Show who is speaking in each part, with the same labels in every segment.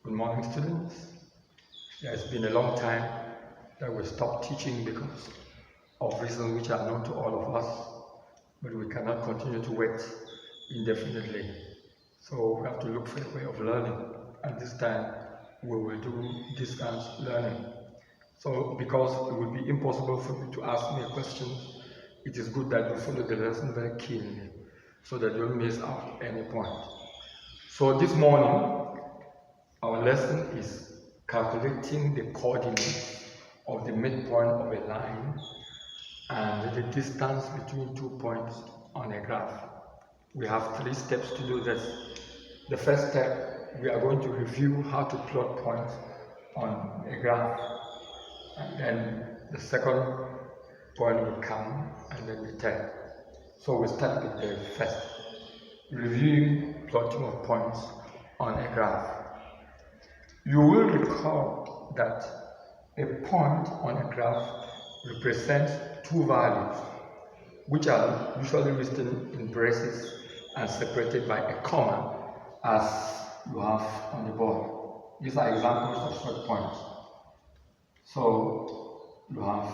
Speaker 1: Good morning, students. Yeah, it's been a long time that we stopped teaching because of reasons which are known to all of us, but we cannot continue to wait indefinitely. So we have to look for a way of learning, and this time we will do distance learning. So because it would be impossible for you to ask me a question, it is good that you follow the lesson very keenly so that you don't miss out any point. So this morning, our lesson is calculating the coordinates of the midpoint of a line and the distance between 2 points on a graph. We have 3 steps to do this. The first step, we are going to review how to plot points on a graph. And then the second point will come, and then the third. So we start with the first, reviewing plotting of points on a graph. You will recall that a point on a graph represents 2 values, which are usually written in braces and separated by a comma, as you have on the board. These are examples of short points. So you have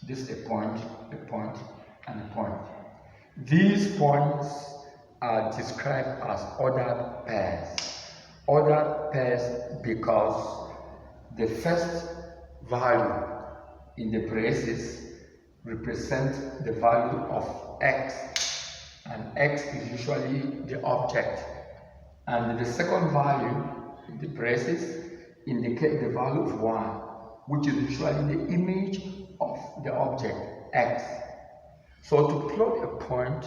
Speaker 1: this a point, and a point. These points are described as ordered pairs. Ordered pairs because the first value in the braces represents the value of x, and x is usually the object, and the second value in the braces indicates the value of y, which is usually the image of the object x. So to plot a point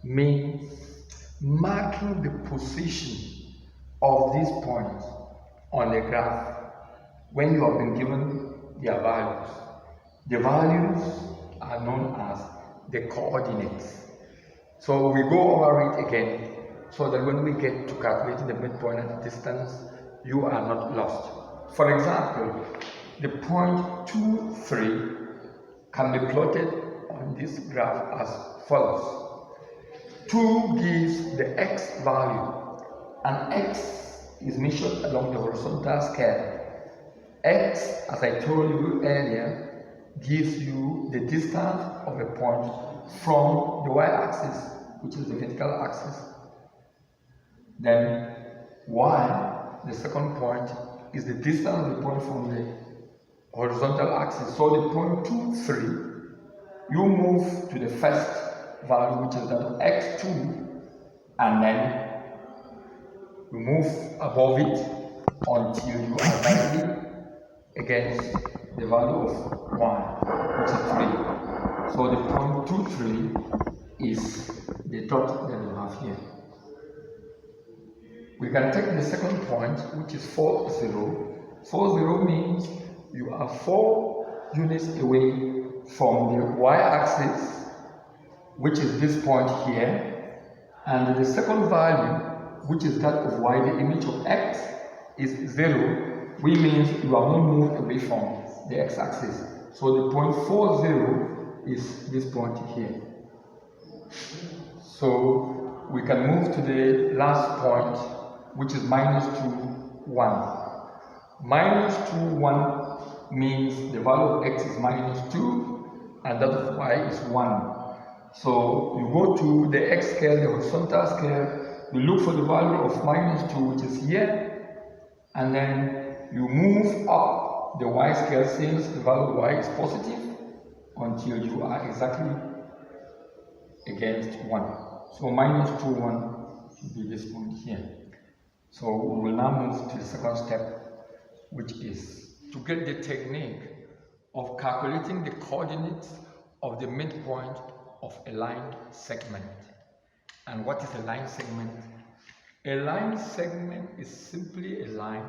Speaker 1: means marking the position of these points on a graph when you have been given their values. The values are known as the coordinates. So we go over it again so that when we get to calculating the midpoint and the distance, you are not lost. For example, the point 2, 3 can be plotted on this graph as follows. 2 gives the x value, and x is measured along the horizontal scale. X, as I told you earlier, gives you the distance of a point from the y-axis, which is the vertical axis. Then y, the second point, is the distance of the point from the horizontal axis. So the point 2, 3, you move to the first value, which is that of x2, and then you move above it until you are directly against the value of 1, which is 3. So the point 2, 3 is the dot that you have here. We can take the second point, which is 4, 0. 4, 0 means you are 4 units away from the y-axis, which is this point here, and the second value, which is that of y, the image of x, is 0, which means you are not moved away from the x-axis. So the point 4, 0 is this point here. So we can move to the last point, which is minus 2, 1. Minus 2, 1 means the value of x is minus 2, and that of y is 1. So you go to the x scale, the horizontal scale, you look for the value of minus 2, which is here, and then you move up the y scale since the value of y is positive until you are exactly against 1. So minus 2, 1 should be this point here. So we will now move to the second step, which is to get the technique of calculating the coordinates of the midpoint of a line segment. And what is a line segment? A line segment is simply a line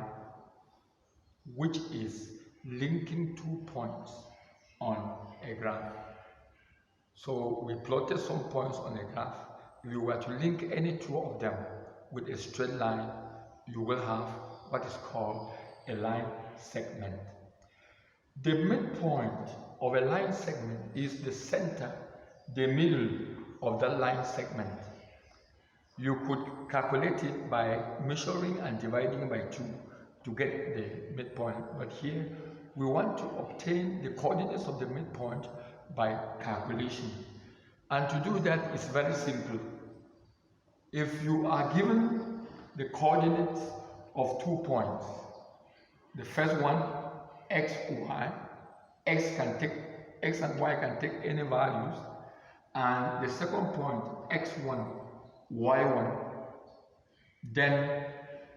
Speaker 1: which is linking 2 points on a graph. So we plotted some points on a graph. If you were to link any 2 of them with a straight line, you will have what is called a line segment. The midpoint of a line segment is the center, the middle of that line segment. You could calculate it by measuring and dividing by 2. to get the midpoint, but here we want to obtain the coordinates of the midpoint by calculation. And to do that is very simple. If you are given the coordinates of 2 points, the first one, x, y, x and y can take any values, and the second point, x1, y1, then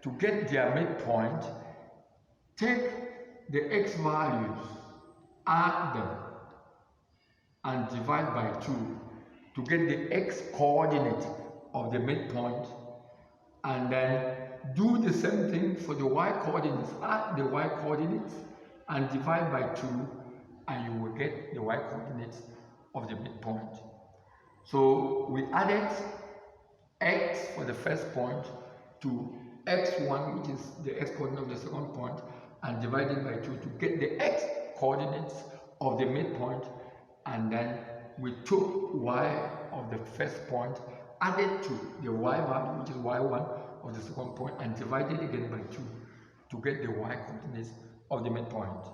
Speaker 1: to get their midpoint, take the x values, add them, and divide by 2 to get the x coordinate of the midpoint, and then do the same thing for the y coordinates. Add the y coordinates and divide by 2, and you will get the y coordinates of the midpoint. So we added x for the first point to x1, which is the x coordinate of the second point, and divided by 2 to get the x coordinates of the midpoint, and then we took y of the first point, added to the y value, which is y1 of the second point, and divided again by 2 to get the y coordinates of the midpoint.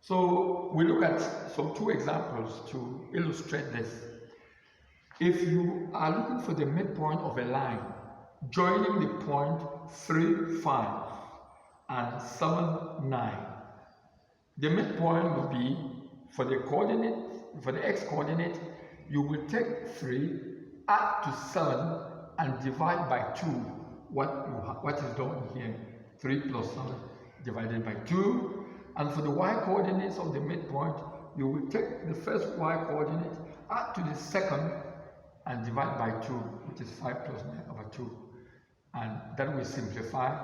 Speaker 1: So we look at some 2 examples to illustrate this. If you are looking for the midpoint of a line joining the point 3, 5 and 7, 9, the midpoint will be for the coordinate, for the x coordinate, you will take 3, add to 7, and divide by 2 what is done here, 3 plus 7 divided by 2. And for the y coordinates of the midpoint, you will take the first y coordinate, add to the second, and divide by 2, which is 5 plus 9 over 2. And that will simplify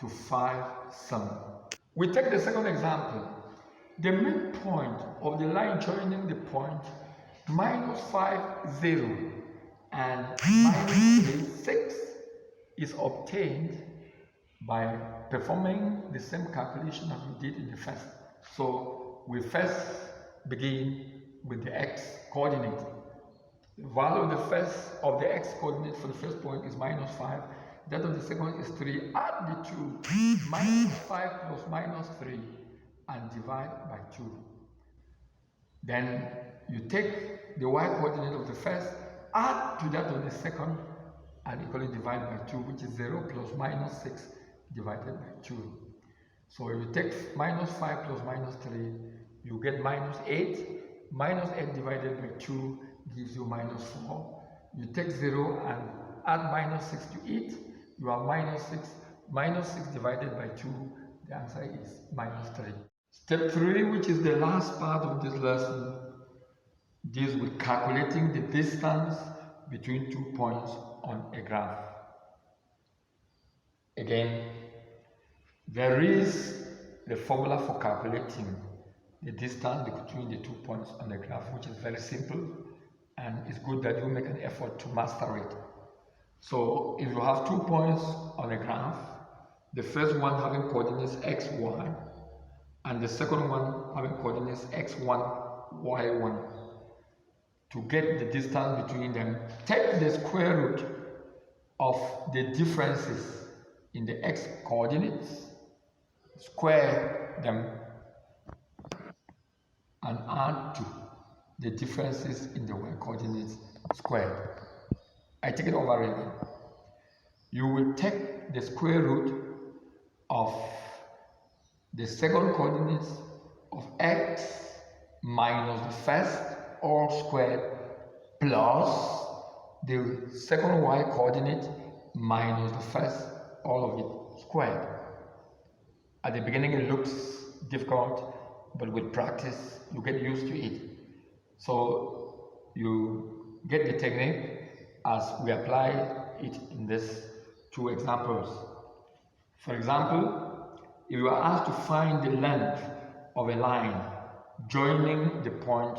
Speaker 1: to 5, 7. We take the second example. The midpoint of the line joining the point minus 5, 0 and minus 3, 6 is obtained by performing the same calculation as we did in the first. So we first begin with the x coordinate. The value of the x coordinate for the first point is minus 5. That of the second is 3. Add the 2, minus 5 plus minus 3, and divide by 2. Then you take the y coordinate of the first, add to that of the second, and equally divide by 2, which is 0 plus minus 6 divided by 2. So you take minus 5 plus minus 3, you get minus 8. Minus 8 divided by 2 gives you minus 4. You take 0 and add minus 6 to it, you have minus 6. Minus 6 divided by 2, the answer is minus 3. Step 3, which is the last part of this lesson, deals with calculating the distance between 2 points on a graph. Again, there is the formula for calculating the distance between the 2 points on the graph, which is very simple, and it's good that you make an effort to master it. So if you have 2 points on a graph, the first one having coordinates x, y, and the second one having coordinates x1, y1. To get the distance between them, take the square root of the differences in the x coordinates, square them, and add to the differences in the y coordinates squared. I take it over again. You will take the square root of the second coordinates of x minus the first, all squared, plus the second y coordinate minus the first, all of it squared. At the beginning it looks difficult, but with practice you get used to it. So you get the technique as we apply it in these 2 examples. For example, if you are asked to find the length of a line joining the point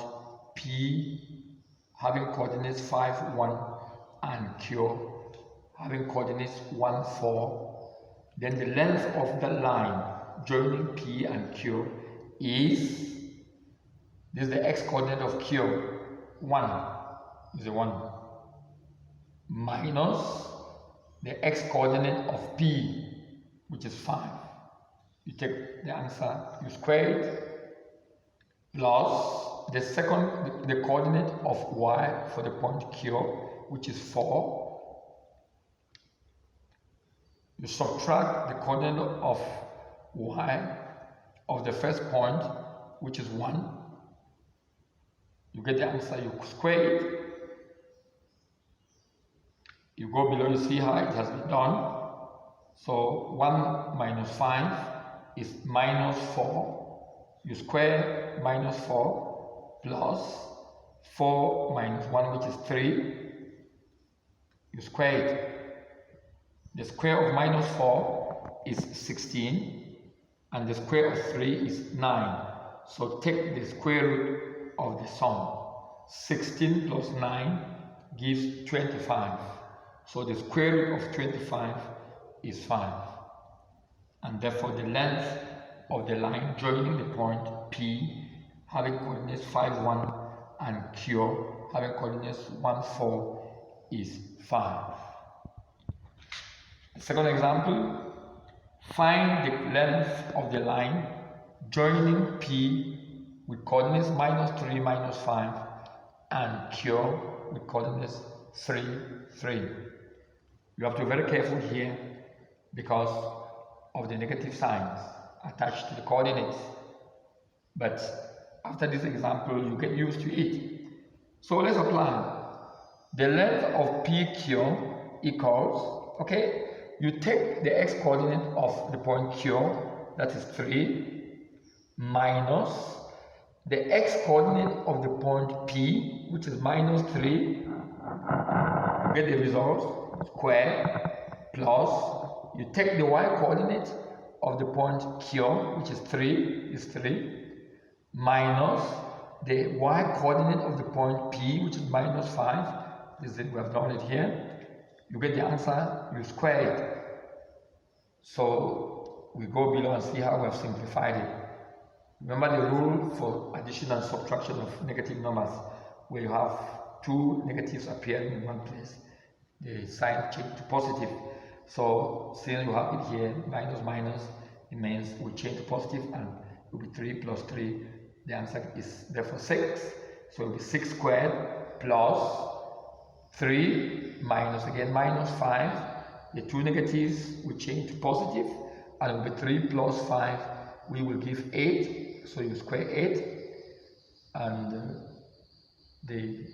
Speaker 1: P having coordinates 5, 1 and Q having coordinates 1, 4, then the length of the line joining P and Q is, this is the x coordinate of Q, 1 is the 1, minus the x coordinate of P, which is 5. You take the answer, you square it, plus the coordinate of y for the point Q, which is 4. You subtract the coordinate of y of the first point, which is 1. You get the answer, you square it. You go below, you see how it has been done. So 1 minus 5 is minus 4. You square minus 4 plus 4 minus 1, which is 3. You square it. The square of minus 4 is 16, and the square of 3 is 9. So take the square root of the sum. 16 plus 9 gives 25. So the square root of 25 is 5. And therefore the length of the line joining the point P having coordinates 5, 1 and Q having coordinates 1, 4 is 5. The second example, find the length of the line joining P with coordinates minus 3, minus 5 and Q with coordinates 3, 3. You have to be very careful here because of the negative signs attached to the coordinates. But after this example, you get used to it. So let's apply. The length of PQ equals, okay, you take the x coordinate of the point Q, that is 3, minus the x coordinate of the point P, which is minus 3, you get the result, square, plus, you take the y coordinate of the point Q, which is 3, minus the y coordinate of the point P, which is minus 5, this is it, we have done it here. You get the answer, you square it. So we go below and see how we have simplified it. Remember the rule for addition and subtraction of negative numbers, where you have two negatives appearing in one place, the sign change to positive. So since you have it here, minus minus, it means we change to positive and it will be 3 plus 3. The answer is therefore 6. So it will be 6 squared plus 3 minus again minus 5. The two negatives will change to positive and it will be 3 plus 5. We will give 8. So you square 8 and the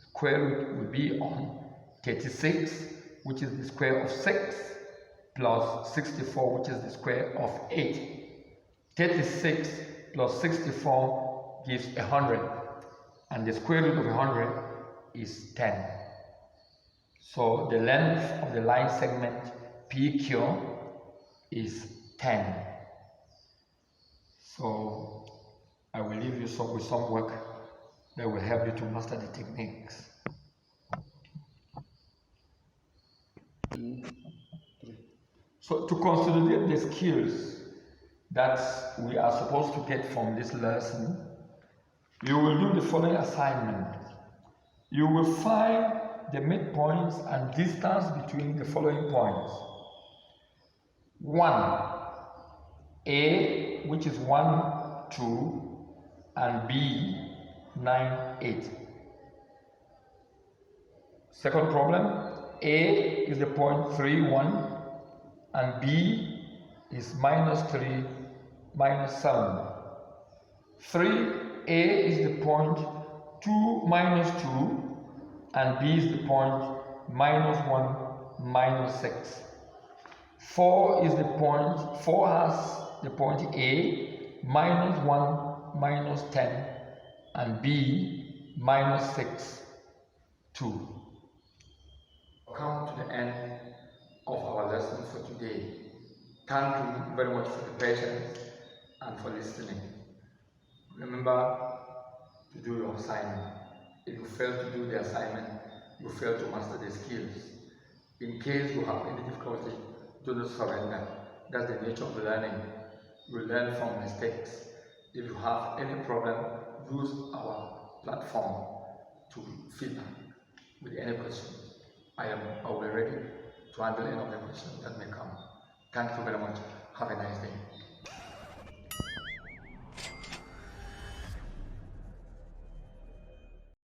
Speaker 1: square root will be on 36, which is the square of 6, plus 64, which is the square of 8. 36 plus 64 gives 100, and the square root of 100 is 10. So the length of the line segment PQ is 10. So I will leave you with some work that will help you to master the techniques. So to consolidate the skills that we are supposed to get from this lesson, you will do the following assignment. You will find the midpoints and distance between the following points. 1, A, which is 1, 2, and B, 9, 8. Second problem, A is the point 3, 1, and B is minus 3, minus 7. 3, A is the point 2, minus 2, and B is the point minus 1, minus 6. 4 is the point, 4 has the point A, minus 1, minus 10, and B, minus 6, 2. Come to the end of our lesson for today. Thank you very much for the patience and for listening. Remember to do your assignment. If you fail to do the assignment, you fail to master the skills. In case you have any difficulty, do not surrender. That's the nature of learning. You learn from mistakes. If you have any problem, use our platform to feedback with any questions. I will be ready to handle any of the questions that may come. Thank you very much. Have a nice day.